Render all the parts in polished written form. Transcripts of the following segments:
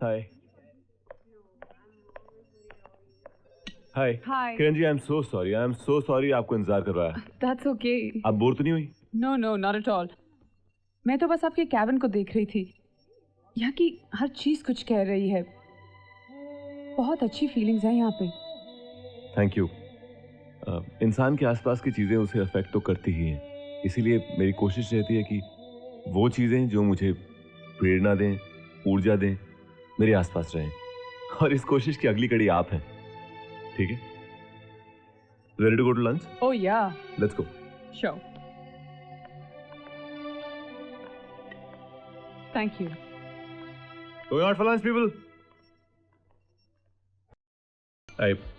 Hi hi hi Kiran ji, I am so sorry आपको इंतजार करवाया। That's okay. आप बोर तो नहीं हुई? No no not at all. मैं तो बस आपके कैबिन को देख रही थी। यहाँ की हर चीज कुछ कह रही है। बहुत अच्छी फीलिंग्स हैं यहाँ पे। Thank you. इंसान के आसपास की चीजें उसे अफेक्ट तो करती ही हैं, इसीलिए मेरी कोशिश रहती है कि वो चीजें जो मुझे प्रेरणा दें, ऊर्जा दें, मेरे आसपास रहें। और इस कोशिश की अगली कड़ी आप हैं। ठीक है, ready to go to lunch? Oh yeah, let's go. Sure, thank you. Going out for lunch, people.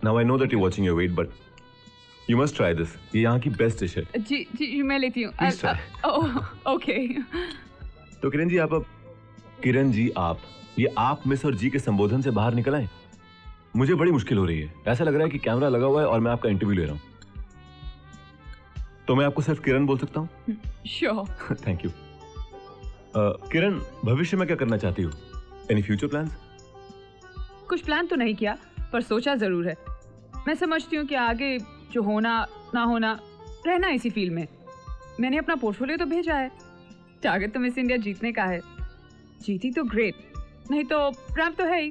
Now I know that you're watching your weight, but you must try this. ये यहाँ की बेस्ट डिश है। जी जी मैं लेती हूँ। Please try. Okay. तो किरण जी आप किरण जी आप ये आप मिस और जी के संबोधन से बाहर निकल आए। मुझे बड़ी मुश्किल हो रही है। ऐसा लग रहा है कि कैमरा लगा हुआ है और मैं आपका इंटरव्यू ले रहा हूँ। तो मैं आपको सिर्फ किरण बोल सकता हूँ? श्योर। Thank you. किरण, भविष्य में क्या करना चाहती हो? Any future plans? कुछ प्लान तो नहीं किया, पर सोचा जरूर है। मैं समझती हूँ कि आगे जो होना ना होना, रहना इसी फील्ड में। मैंने अपना पोर्टफोलियो तो भेजा है। टारगेट तो मिस इंडिया जीतने का है। जीती तो ग्रेट, नहीं तो रैंप तो है ही,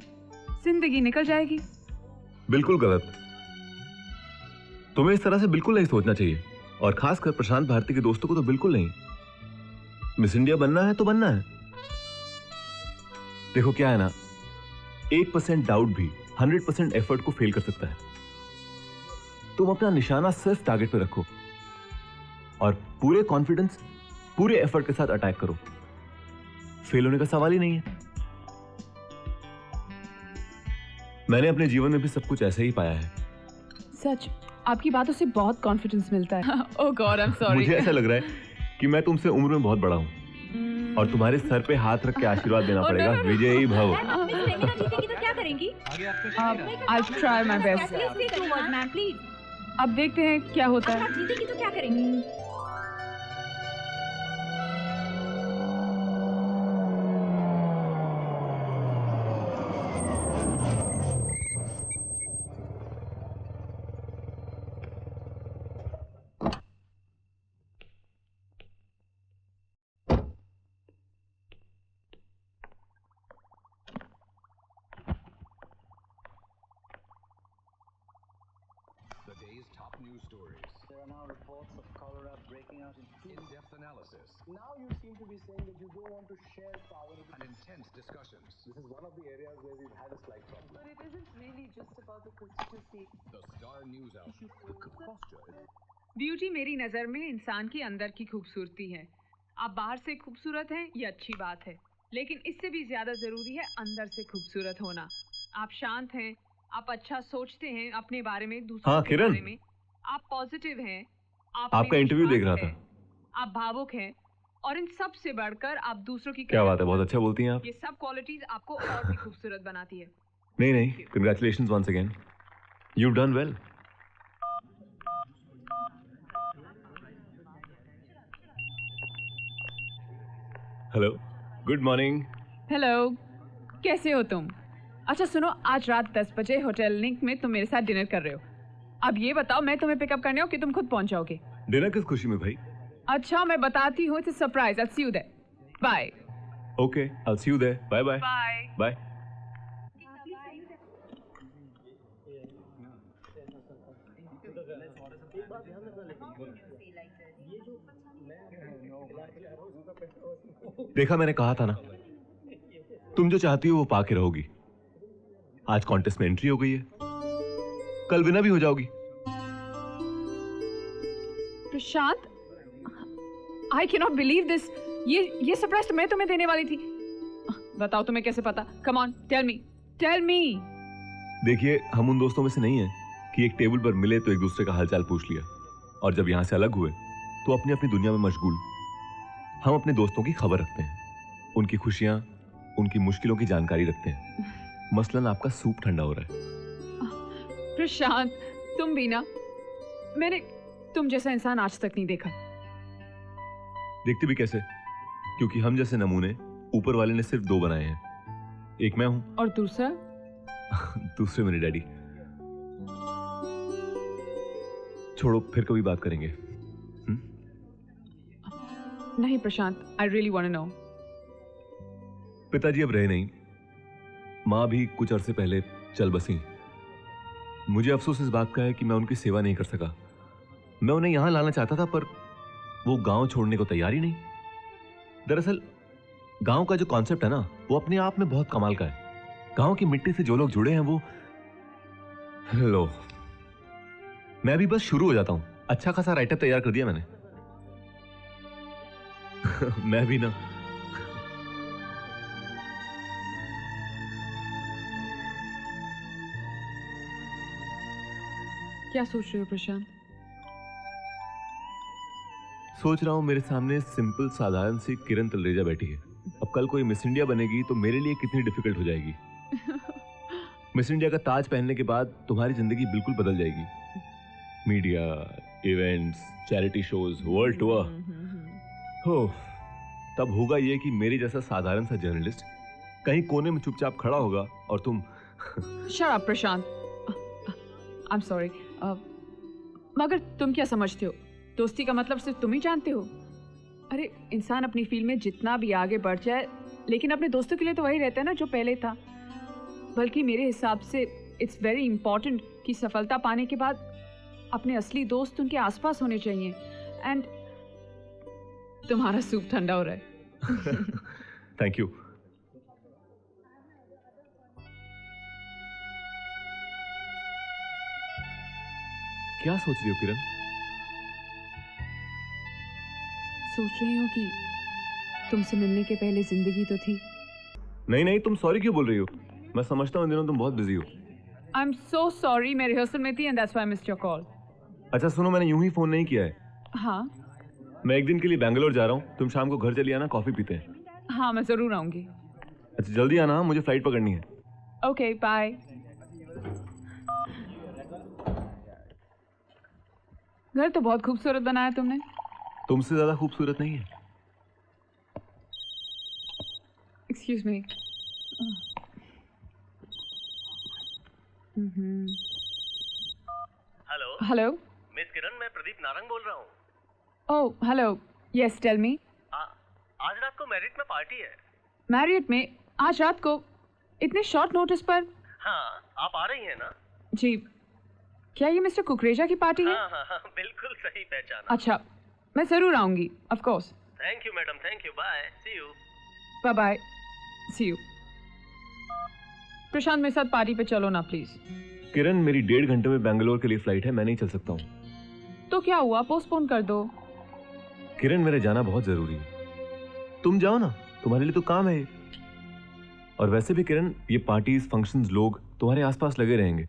जिंदगी निकल जाएगी। बिल्कुल गलत। तुम्हें इस तरह से बिल्कुल नहीं सोचना चाहिए, और खासकर प्रशांत भारती के दोस्तों को तो बिल्कुल नहीं। मिस इंडिया बनना है तो बनना है। देखो क्या है ना, 1% डाउट भी 100% एफर्ट को फेल कर सकता है। तुम अपना निशाना सिर्फ टारगेट पे रखो और पूरे कॉन्फिडेंस, पूरे एफर्ट के साथ अटैक करो। फेल होने का सवाल ही नहीं है। मैंने अपने जीवन में भी सब कुछ ऐसे ही पाया है। सच, आपकी बातों से बहुत कॉन्फिडेंस मिलता है। ओह गॉड, आई एम सॉरी। मुझे ऐसा लग रहा है कि मैं तुमसे उम्र में बहुत बड़ा हूं और तुम्हारे सर पे हाथ रख के आशीर्वाद देना पड़ेगा। विजयी भव। जीतेगी तो क्या करेंगी? I'll try my best. अब देखते हैं क्या होता है। जीतेगी तो क्या करेंगी? News stories. There are now reports of cholera breaking out in In-depth analysis. Now you seem to be saying that you don't want to share power. And intense discussions. This is one of the areas where we've had a slight problem. But it isn't really just about the constituency. The Star News Outlet. The posture. Beauty मेरी नजर में इंसान की अंदर की खूबसूरती है। आप बाहर से खूबसूरत हैं, ये अच्छी बात है, लेकिन इससे भी ज्यादा जरूरी है अंदर से खूबसूरत होना। आप शांत हैं, आप अच्छा सोचते हैं अपने बारे में, दूसरों के बारे में, आप पॉजिटिव हैं, आपका इंटरव्यू देख रहा था। आप भावुक हैं, और इन सब से बढ़कर आप दूसरों की क्या बात है, बहुत अच्छा बोलती हैं आप। ये सब क्वालिटीज आपको और भी खूबसूरत बनाती है। नहीं, congratulations once again, you done well. Hello, good morning. Hello, कैसे हो तुम? अच्छा सुनो, आज रात 10 बजे होटल लिंक में तुम मेरे साथ डिनर कर रहे हो। अब ये बताओ, मैं तुम्हें पिकअप करने हो कि तुम खुद पहुंच जाओगे? डिनर किस खुशी में भाई? अच्छा मैं बताती हूँ, it's a surprise. I will see you there. Bye. Okay, I will see you there. Bye bye. Bye bye. देखा, मैंने कहा था ना, तुम जो चाहती हो वो पाके रहोगी। आज कॉन्टेस्ट में एंट्री हो गई है, कल विनर भी हो जाओगी। Prashant, I can not believe this. ये सरप्राइज तो मैं तुम्हें देने वाली थी। बताओ तुम्हें कैसे पता? Come on, tell me. देखिए, हम उन दोस्तों में से नहीं हैं कि एक टेबल पर मिले तो एक दूसरे का हालचाल पूछ लिया, और जब यहां से अलग हुए तो अपनी अपनी दुनिया में मशगूल। हम अपने दोस्तों की खबर रखते हैं, उनकी खुशियां, उनकी मुश्किलों की जानकारी रखते हैं। मसलन आपका सूप ठंडा हो रहा है। प्रशांत, तुम भी ना, मैंने तुम जैसा इंसान आज तक नहीं देखा। देखते भी कैसे? क्योंकि हम जैसे नमूने ऊपर वाले ने सिर्फ 2 बनाए हैं, एक मैं हूं और दूसरा? दूसरे मेरे डैडी। छोड़ो, फिर कभी बात करेंगे। नहीं Prashant, I really want to know. पिताजी अब रहे नहीं, माँ भी कुछ अरसे पहले चल बसी। मुझे अफसोस इस बात का है कि मैं उनकी सेवा नहीं कर सका। मैं उन्हें यहां लाना चाहता था, पर वो गांव छोड़ने को तैयार ही नहीं। दरअसल गांव का जो कॉन्सेप्ट है ना, वो अपने आप में बहुत कमाल का है। गांव की मिट्टी से जो लोग जुड़े हैं वो, लो, मैं भी बस शुरू हो जाता हूं। अच्छा खासा राइटअप तैयार कर दिया मैंने। मैं भी ना। क्या सोच रहे हो प्रशांत? सोच रहा हूं मेरे सामने सिंपल साधारण सी किरण तलरेजा बैठी है। अब कल कोई मिस इंडिया बनेगी तो मेरे लिए कितनी डिफिकल्ट हो जाएगी। मिस इंडिया का ताज पहनने के बाद तुम्हारी जिंदगी बिल्कुल बदल जाएगी। Media, events, charity shows, world tour. हो, तब होगा ये कि मेरे जैसा साधारण सा जर्नलिस्ट कहीं कोने में चुपचाप खड़ा होगा और तुम shut up Prashant. I am sorry, मगर तुम क्या समझते हो? दोस्ती का मतलब सिर्फ तुम ही जानते हो। अरे इंसान अपनी फील्ड में जितना भी आगे बढ़ जाए, लेकिन अपने दोस्तों के लिए तो वही रहता है ना जो पहले था। बल्कि मेरे हिसाब से इट्स वेरी इंपॉर्टेंट कि सफलता पाने के बाद अपने असली दोस्त उनके आसपास होने चाहिए। एंड तुम्हारा सूप ठंडा हो रहा है। Thank you. क्या सोच रही हो किरण? सोच रही हूँ कि तुमसे मिलने के पहले जिंदगी तो थी। नहीं नहीं, तुम सॉरी क्यों बोल रही हो? मैं समझता हूँ इन दिनों तुम बहुत बिजी हो। आई एम सो सॉरी, मैं रिहर्सल में थी and that's why I missed your call. अच्छा सुनो, मैंने यूं ही फोन नहीं किया है। हाँ मैं एक दिन के लिए बेंगलोर जा रहा हूँ। तुम शाम को घर चली आना, कॉफी पीते हैं। हाँ मैं जरूर आऊंगी। अच्छा जल्दी आना, मुझे फ्लाइट पकड़नी है। Okay bye. घर तो बहुत खूबसूरत बनाया तुमने। तुमसे ज्यादा खूबसूरत नहीं है। Excuse me. Hello hello. Miss Kiran, मैं प्रदीप नारंग बोल रहा हूँ। Oh hello, yes tell me. आज रात को मैरिट में पार्टी है। मैरियट में आज रात को? इतने शॉर्ट नोटिस पर? हाँ, आप आ रही हैं ना? जी। क्या ये मिस्टर कुकरेजा की पार्टी है? हाँ, बिल्कुल सही पहचाना। अच्छा, मैं जरूर आऊंगी, of course. Thank you madam, thank you, bye, see you. Bye bye, see you. Prashant मेरे साथ पार्टी पे चलो ना प्लीज। किरण, मेरी 1.5 घंटे में बेंगलोर के लिए फ्लाइट है, मैं नहीं चल सकता हूँ। तो क्या हुआ, पोस्टपोन कर दो। किरण, मेरे जाना बहुत जरूरी है। तुम जाओ ना, तुम्हारे लिए तो काम है। और वैसे भी किरण, ये पार्टीज, फंक्शंस, लोग तुम्हारे आसपास लगे रहेंगे।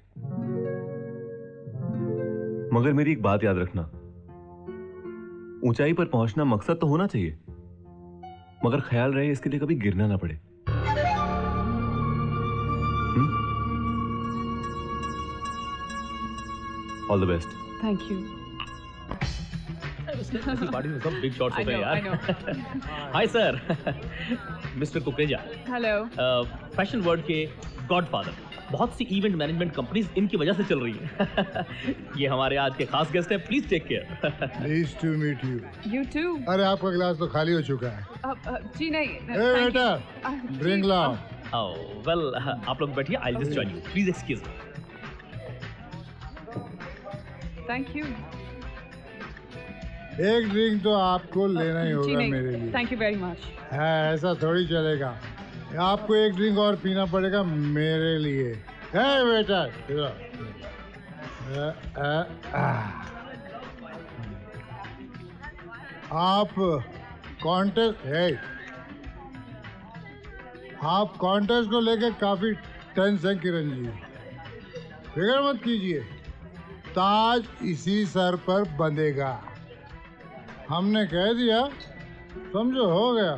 मगर मेरी एक बात याद रखना, ऊंचाई पर पहुंचना मकसद तो होना चाहिए, मगर ख्याल रहे इसके लिए कभी गिरना ना पड़े। All the best. Thank you. Party में सब बिग शॉट्स I होते हैं know, I यार। Hi sir, mister Kukreja, hello. Fashion world के गॉडफादर। बहुत सी इवेंट मैनेजमेंट कंपनीज इनकी वजह से चल रही हैं। ये हमारे आज के खास गेस्ट हैं, please take care. Please to meet you. You too. अरे आपका गिलास तो खाली हो चुका है। जी नहीं। ए बेटा, ड्रिंक लाओ। वेल, आप लोग बैठिए, I will just join you, please excuse me. Thank you. एक ड्रिंक तो आपको लेना ही होगा मेरे लिए। Thank you very much. है, ऐसा थोड़ी चलेगा। आपको एक ड्रिंक और पीना पड़ेगा मेरे लिए। है बेटा, आप कॉन्टेस्ट है, आप कॉन्टेस्ट को लेके काफी टेंस हैं किरण जी। फिक्र मत कीजिए, ताज इसी सर पर बंधेगा। हमने कह दिया, समझो, हो गया।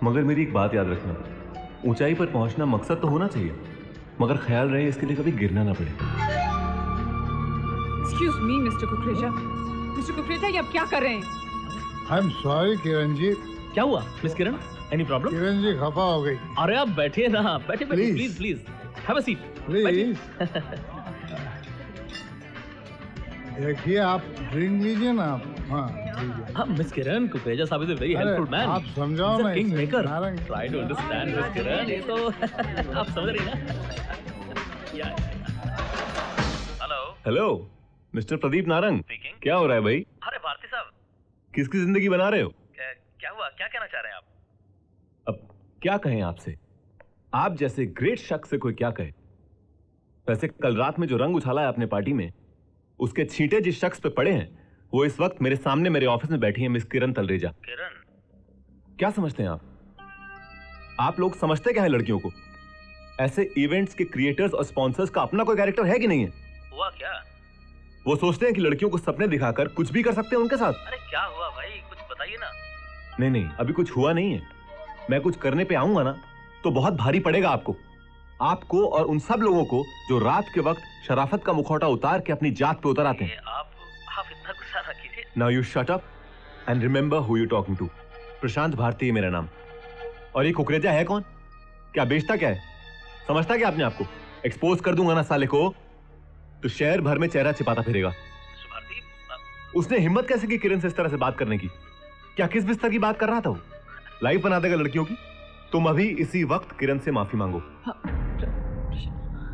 मगर मेरी एक बात याद रखना, ऊंचाई पर पहुंचना मकसद तो होना चाहिए, मगर ख्याल रहे इसके लिए कभी गिरना ना पड़े। Excuse me mister Kukreja. Mister Kukreja, ये आप क्या कर रहे हैं? I am sorry Kiran ji. क्या हुआ miss Kiran? Any problem? Kiran ji खफा हो गई। अरे आप बैठिए ना, बैठिए बैठिए, Please. Please please have a seat please देखिए, आप ड्रिंक लीजिए ना आप। हाँ लीजिए। हाँ मिस किरण, कुकरेजा साहब इज अ वेरी अरे, हेल्पफुल मैन। आप समझाओ ना किंग इसे, maker. Narang. Try to understand miss Kiran, ये तो आप समझ रही हैं ना। Hello hello mister Pradeep Narang, speaking. क्या हो रहा है भाई? अरे भारती साहब, किसकी जिंदगी बना रहे हो? क्या हुआ, क्या कहना चाह रहे हैं आप? अब क्या कहें आपसे? आप जैसे ग्रेट शख्स से कोई क्या कहे? वैसे कल रात में जो रंग उछाला है अपने पार्टी में, उसके छींटे जिस शख्स पे पड़े हैं, वो इस वक्त मेरे सामने मेरे ऑफिस में बैठी है, मिस किरण तलरेजा। किरण? क्या समझते हैं आप लोग समझते क्या है लड़कियों को? ऐसे इवेंट्स के क्रिएटर्स और स्पॉन्सर्स का अपना कोई कैरेक्टर है कि नहीं है? हुआ क्या? वो सोचते हैं कि लड़कियों को सपने दिखाकर कुछ भी कर सकते हैं उनके साथ। अरे क्या हुआ भाई, कुछ बताइए ना। नहीं नहीं, अभी कुछ हुआ नहीं है। मैं कुछ करने पे आऊंगा ना तो बहुत भारी पड़ेगा आपको और उन सब लोगों को जो रात के वक्त शराफत का मुखौटा उतार के अपनी जात पे उतर आते हैं। आप इतना गुस्सा ना कीजिए। Now you shut up and remember who you talking to. Prashant Bharti है मेरा नाम। और ये कुकरेजा है कौन? क्या बेचता क्या है? समझता क्या अपने आपको? एक्सपोज कर दूंगा ना साले को तो शहर भर में चेहरा छिपाता फिरेगा। भारती, उसने हिम्मत कैसे की किरण से इस तरह से बात करने की? क्या किस बिस्तर की बात कर रहा था वो? लाइफ बना देगा लड़कियों की। तुम अभी इसी वक्त किरण से माफी मांगो।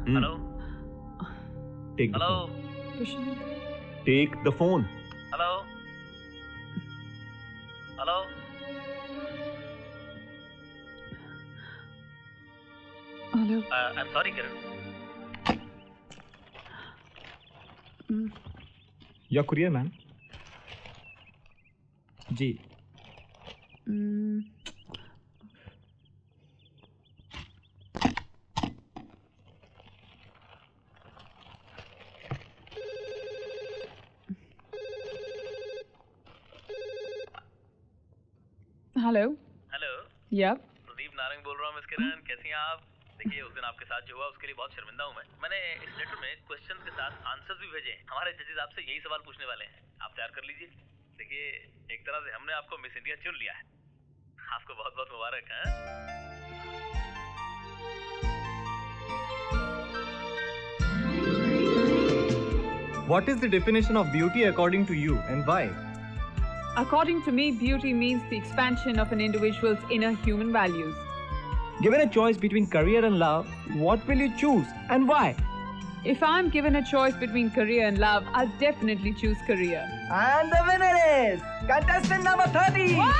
Hello take the hello phone. Take the phone. Hello hello hello. I am sorry Kiran. Your courier ma'am. जी। हेलो। हेलो या प्रदीप नारंग बोल रहा हूँ। मिस किरण, कैसी हैं आप? देखिए, उस दिन आपके साथ जो हुआ उसके लिए बहुत शर्मिंदा हूँ मैं। मैंने इस लेटर में क्वेश्चन के साथ आंसर्स भी भेजे हैं। हमारे जजेस आपसे यही सवाल पूछने वाले हैं, आप तैयार कर लीजिए। देखिए, एक तरह से हमने आपको मिस इंडिया चुन लिया है। आपको बहुत बहुत मुबारक है। What is the definition of beauty according to you and why? According to me, beauty means the expansion of an individual's inner human values. Given a choice between career and love, what will you choose and why? If I'm given a choice between career and love, I'll definitely choose career. And the winner is contestant number 30. Wow!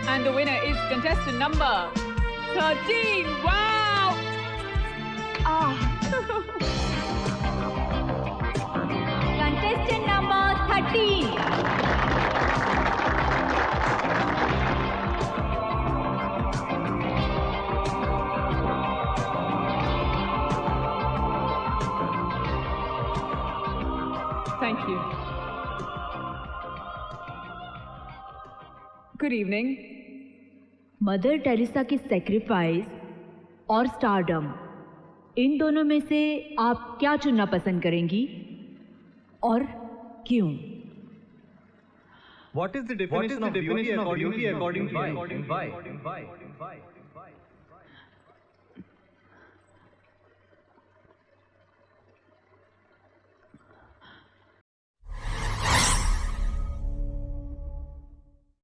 And the winner is contestant number 13. Wow! Contestant number 13. Thank you. Good evening. Mother Teresa की sacrifice और stardom, इन दोनों में से आप क्या चुनना पसंद करेंगी और क्यों? What is the definition of beauty according to you and why?